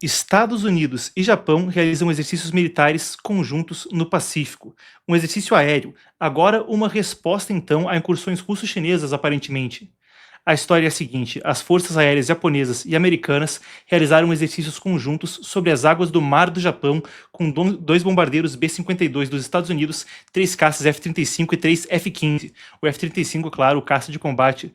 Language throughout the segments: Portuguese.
Estados Unidos e Japão realizam exercícios militares conjuntos no Pacífico. Um exercício aéreo, agora uma resposta então a incursões russo-chinesas, aparentemente. A história é a seguinte: as forças aéreas japonesas e americanas realizaram exercícios conjuntos sobre as águas do Mar do Japão com dois bombardeiros B-52 dos Estados Unidos, três caças F-35 e três F-15. O F-35, claro, o caça de combate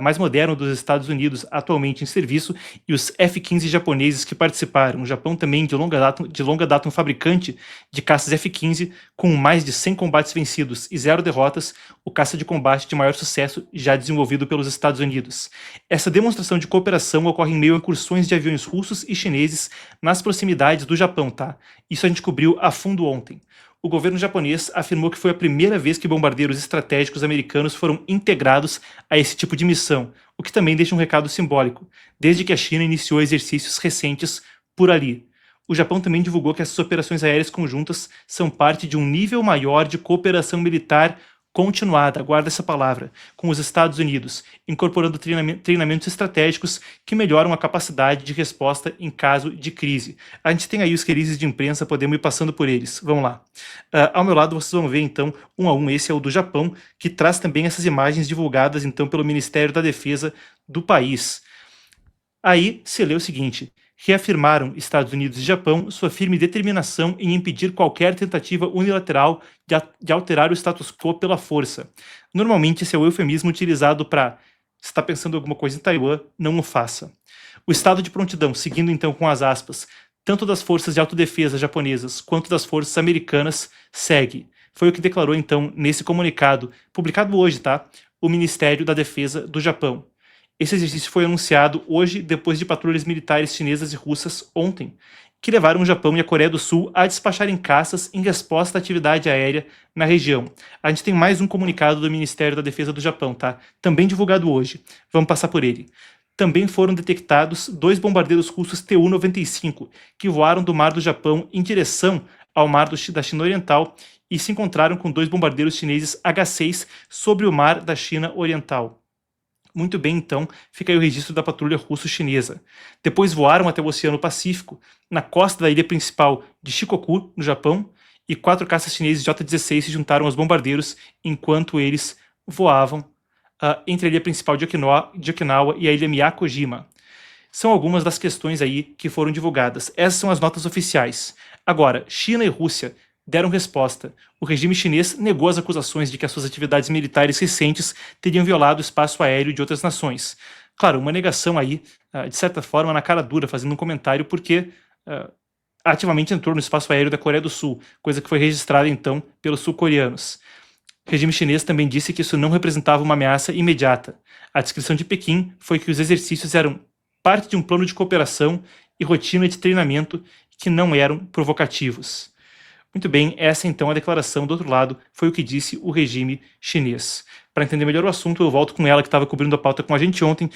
mais moderno dos Estados Unidos atualmente em serviço, e os F-15 japoneses que participaram. O Japão também, de longa data um fabricante de caças F-15, com mais de 100 combates vencidos e 0 derrotas, o caça de combate de maior sucesso já desenvolvido pelos Estados Unidos. Essa demonstração de cooperação ocorre em meio a incursões de aviões russos e chineses nas proximidades do Japão, tá? Isso a gente cobriu a fundo ontem. O governo japonês afirmou que foi a primeira vez que bombardeiros estratégicos americanos foram integrados a esse tipo de missão, o que também deixa um recado simbólico, desde que a China iniciou exercícios recentes por ali. O Japão também divulgou que essas operações aéreas conjuntas são parte de um nível maior de cooperação militar continuada, guarda essa palavra, com os Estados Unidos, incorporando treinamentos estratégicos que melhoram a capacidade de resposta em caso de crise. A gente tem aí os releases de imprensa, podemos ir passando por eles. Vamos lá. Ao meu lado vocês vão ver então, um a um, esse é o do Japão, que traz também essas imagens divulgadas então pelo Ministério da Defesa do país. Aí se lê o seguinte: reafirmaram Estados Unidos e Japão sua firme determinação em impedir qualquer tentativa unilateral de alterar o status quo pela força. Normalmente esse é o eufemismo utilizado para: se está pensando alguma coisa em Taiwan, não o faça. O estado de prontidão, seguindo então com as aspas, tanto das forças de autodefesa japonesas quanto das forças americanas, segue. Foi o que declarou então nesse comunicado, publicado hoje, tá? O Ministério da Defesa do Japão. Esse exercício foi anunciado hoje depois de patrulhas militares chinesas e russas ontem, que levaram o Japão e a Coreia do Sul a despacharem caças em resposta à atividade aérea na região. A gente tem mais um comunicado do Ministério da Defesa do Japão, tá? Também divulgado hoje. Vamos passar por ele. Também foram detectados dois bombardeiros russos Tu-95, que voaram do mar do Japão em direção ao mar da China Oriental e se encontraram com dois bombardeiros chineses H-6 sobre o mar da China Oriental. Muito bem, então, fica aí o registro da patrulha russo-chinesa. Depois voaram até o Oceano Pacífico, na costa da ilha principal de Shikoku, no Japão, e 4 caças chineses J-16 se juntaram aos bombardeiros enquanto eles voavam entre a ilha principal de Okinawa e a ilha Miyako-jima. São algumas das questões aí que foram divulgadas. Essas são as notas oficiais. Agora, China e Rússia deram resposta. O regime chinês negou as acusações de que as suas atividades militares recentes teriam violado o espaço aéreo de outras nações. Claro, uma negação aí, de certa forma, na cara dura, fazendo um comentário porque ativamente entrou no espaço aéreo da Coreia do Sul, coisa que foi registrada então pelos sul-coreanos. O regime chinês também disse que isso não representava uma ameaça imediata. A descrição de Pequim foi que os exercícios eram parte de um plano de cooperação e rotina de treinamento que não eram provocativos. Muito bem, essa então a declaração do outro lado foi o que disse o regime chinês. Para entender melhor o assunto, eu volto com ela que estava cobrindo a pauta com a gente ontem.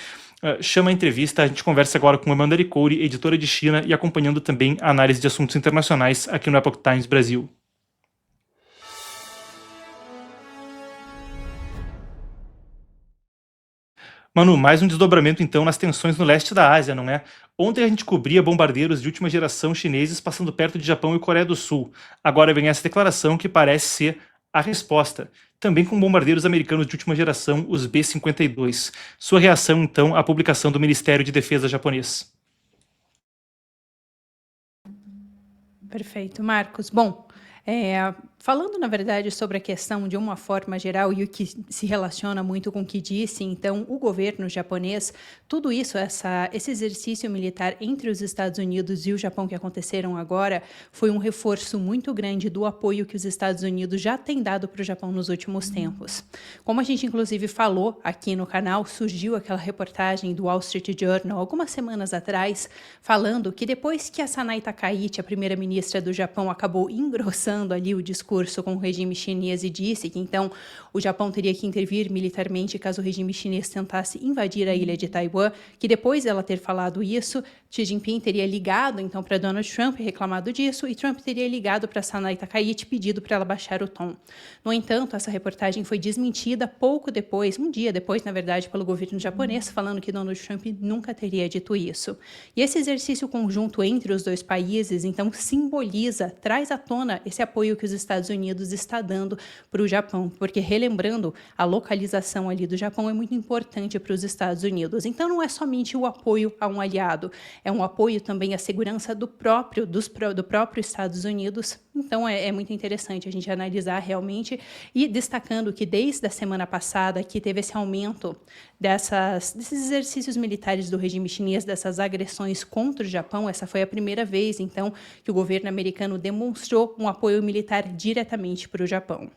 Chama a entrevista, a gente conversa agora com Amanda Ricouri, editora de China e acompanhando também a análise de assuntos internacionais aqui no Epoch Times Brasil. Manu, mais um desdobramento então nas tensões no leste da Ásia, não é? Ontem a gente cobria bombardeiros de última geração chineses passando perto de Japão e Coreia do Sul. Agora vem essa declaração que parece ser a resposta. Também com bombardeiros americanos de última geração, os B-52. Sua reação então à publicação do Ministério de Defesa japonês. Perfeito, Marcos. Bom, falando, na verdade, sobre a questão de uma forma geral e o que se relaciona muito com o que disse, então, o governo japonês, tudo isso, esse exercício militar entre os Estados Unidos e o Japão que aconteceram agora, foi um reforço muito grande do apoio que os Estados Unidos já têm dado para o Japão nos últimos tempos. Como a gente, inclusive, falou aqui no canal, surgiu aquela reportagem do Wall Street Journal algumas semanas atrás, falando que depois que a Sanai Takaichi, a primeira-ministra do Japão, acabou engrossando reforçando ali o discurso com o regime chinês e disse que então o Japão teria que intervir militarmente caso o regime chinês tentasse invadir a ilha de Taiwan, que depois dela ter falado isso, Xi Jinping teria ligado então para Donald Trump e reclamado disso, e Trump teria ligado para Sanai Takaichi pedido para ela baixar o tom. No entanto, essa reportagem foi desmentida pouco depois, um dia depois, na verdade, pelo governo japonês, falando que Donald Trump nunca teria dito isso. E esse exercício conjunto entre os dois países, então, simboliza, traz à tona esse apoio que os Estados Unidos está dando para o Japão, porque, relembrando, a localização ali do Japão é muito importante para os Estados Unidos. Então, não é somente o apoio a um aliado, é um apoio também à segurança do próprio Estados Unidos. Então, é muito interessante a gente analisar realmente e destacando que desde a semana passada que teve esse aumento desses exercícios militares do regime chinês, dessas agressões contra o Japão, essa foi a primeira vez, então, que o governo americano demonstrou um apoio militar diretamente para o Japão.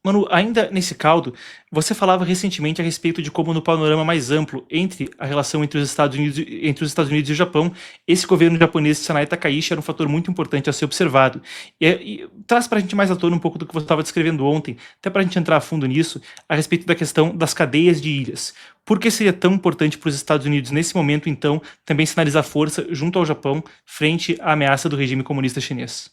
Manu, ainda nesse caldo, você falava recentemente a respeito de como no panorama mais amplo entre a relação entre os Estados Unidos e o Japão, esse governo japonês de Sanai Takaichi era um fator muito importante a ser observado. E traz para a gente mais à tona um pouco do que você estava descrevendo ontem, até para a gente entrar a fundo nisso, a respeito da questão das cadeias de ilhas. Por que seria tão importante para os Estados Unidos, nesse momento, então, também sinalizar força junto ao Japão frente à ameaça do regime comunista chinês?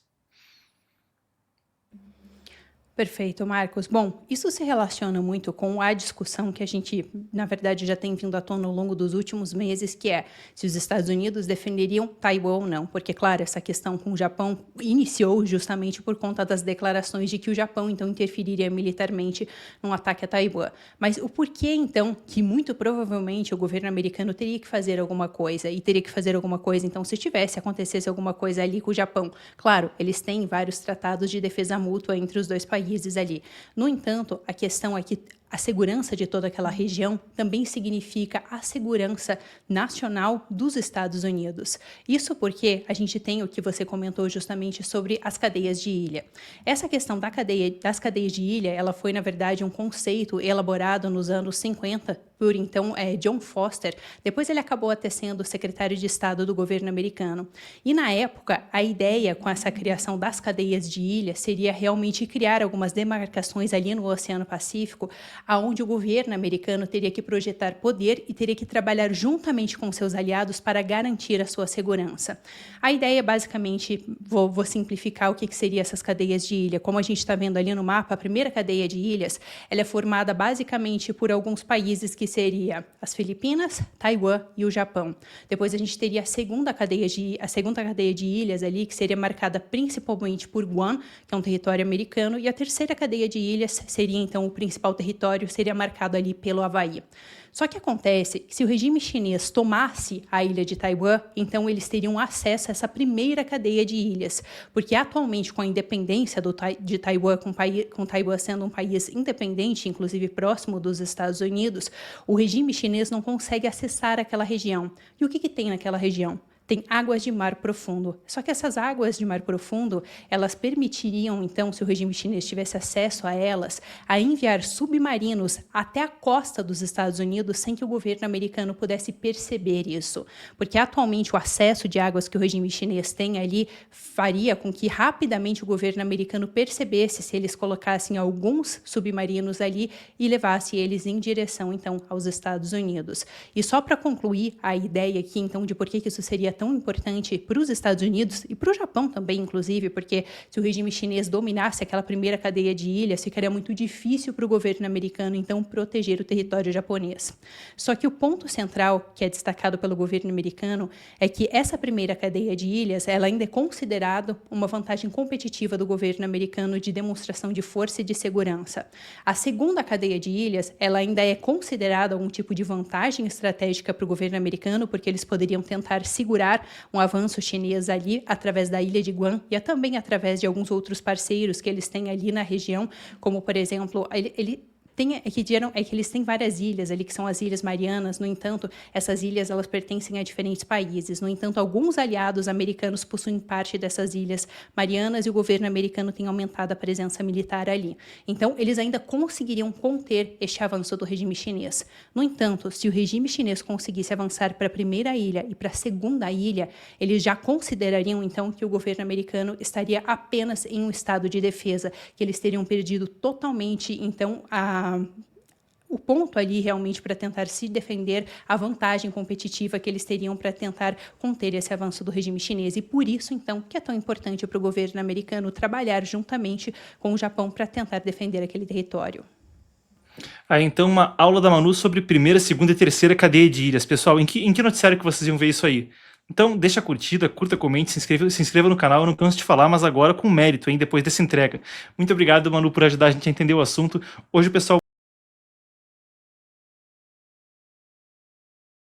Perfeito, Marcos. Bom, isso se relaciona muito com a discussão que a gente, na verdade, já tem vindo à tona ao longo dos últimos meses, que é se os Estados Unidos defenderiam Taiwan ou não. Porque, claro, essa questão com o Japão iniciou justamente por conta das declarações de que o Japão, então, interferiria militarmente num ataque a Taiwan. Mas o porquê, então, que muito provavelmente o governo americano teria que fazer alguma coisa, e teria que fazer alguma coisa, então, se acontecesse alguma coisa ali com o Japão. Claro, eles têm vários tratados de defesa mútua entre os dois países ali. No entanto, a questão é que a segurança de toda aquela região também significa a segurança nacional dos Estados Unidos. Isso porque a gente tem o que você comentou justamente sobre as cadeias de ilha. Essa questão das cadeias de ilha, ela foi, na verdade, um conceito elaborado nos anos 50 por, então, John Foster. Depois ele acabou até sendo secretário de Estado do governo americano. E, na época, a ideia com essa criação das cadeias de ilha seria realmente criar algumas demarcações ali no Oceano Pacífico, aonde o governo americano teria que projetar poder e teria que trabalhar juntamente com seus aliados para garantir a sua segurança. A ideia, basicamente, vou simplificar o que seria essas cadeias de ilha. Como a gente está vendo ali no mapa, a primeira cadeia de ilhas, ela é formada basicamente por alguns países que seria as Filipinas, Taiwan e o Japão. Depois a gente teria a segunda cadeia de ilhas ali, que seria marcada principalmente por Guam, que é um território americano, e a terceira cadeia de ilhas seria então o principal território, seria marcado ali pelo Havaí. Só que acontece que se o regime chinês tomasse a ilha de Taiwan, então eles teriam acesso a essa primeira cadeia de ilhas, porque atualmente com a independência de Taiwan, com Taiwan sendo um país independente, inclusive próximo dos Estados Unidos, o regime chinês não consegue acessar aquela região. E o que tem naquela região? Tem águas de mar profundo. Só que essas águas de mar profundo, elas permitiriam, então, se o regime chinês tivesse acesso a elas, a enviar submarinos até a costa dos Estados Unidos sem que o governo americano pudesse perceber isso. Porque atualmente o acesso de águas que o regime chinês tem ali faria com que rapidamente o governo americano percebesse se eles colocassem alguns submarinos ali e levasse eles em direção, então, aos Estados Unidos. E só para concluir a ideia aqui, então, de por que isso seria tão importante para os Estados Unidos e para o Japão também, inclusive, porque se o regime chinês dominasse aquela primeira cadeia de ilhas, ficaria muito difícil para o governo americano, então, proteger o território japonês. Só que o ponto central, que é destacado pelo governo americano, é que essa primeira cadeia de ilhas, ela ainda é considerada uma vantagem competitiva do governo americano de demonstração de força e de segurança. A segunda cadeia de ilhas, ela ainda é considerada algum tipo de vantagem estratégica para o governo americano, porque eles poderiam tentar segurar um avanço chinês ali através da ilha de Guam e também através de alguns outros parceiros que eles têm ali na região, como, por exemplo, ele é que eles têm várias ilhas ali, que são as Ilhas Marianas. No entanto, essas ilhas elas pertencem a diferentes países. No entanto, alguns aliados americanos possuem parte dessas Ilhas Marianas e o governo americano tem aumentado a presença militar ali. Então, eles ainda conseguiriam conter este avanço do regime chinês. No entanto, se o regime chinês conseguisse avançar para a primeira ilha e para a segunda ilha, eles já considerariam, então, que o governo americano estaria apenas em um estado de defesa, que eles teriam perdido totalmente, então, o ponto ali realmente para tentar se defender, a vantagem competitiva que eles teriam para tentar conter esse avanço do regime chinês. E por isso, então, que é tão importante para o governo americano trabalhar juntamente com o Japão para tentar defender aquele território. Aí então uma aula da Manu sobre primeira, segunda e terceira cadeia de ilhas. Pessoal, em que noticiário que vocês iam ver isso aí? Então deixa a curtida, curta, comente, se inscreva no canal, eu não canso de falar, mas agora com mérito, hein, depois dessa entrega. Muito obrigado, Manu, por ajudar a gente a entender o assunto. Hoje o pessoal